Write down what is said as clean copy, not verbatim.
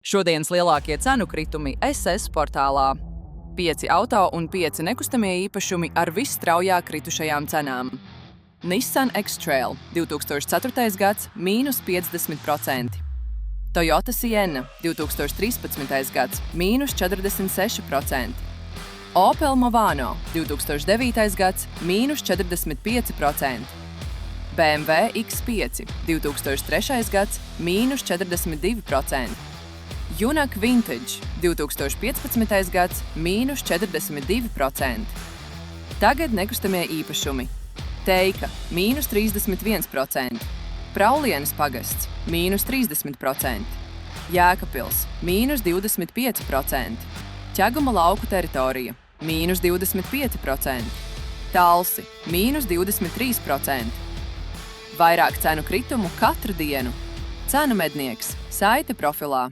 Šodienas lielākie cenu kritumi SS portālā. 5 auto un 5 nekustamie īpašumi ar visstraujāk kritušajām cenām. Nissan X-Trail 2004. gads – -50%. Toyota Sienna 2013. gads – -46%. Opel Movano 2009. gads – -45%. BMW X5 2003. gads – -42%. Junak Vintage 2015. gads – -42%. Tagad nekustamie īpašumi. Teika – -31%. Praulienes pagasts – -30%. Jēkabpils – -25%. Ķeguma lauku teritorija – -25%. Talsi – -23%. Vairāk cenu kritumu katru dienu. Cenu mednieks – saite profilā.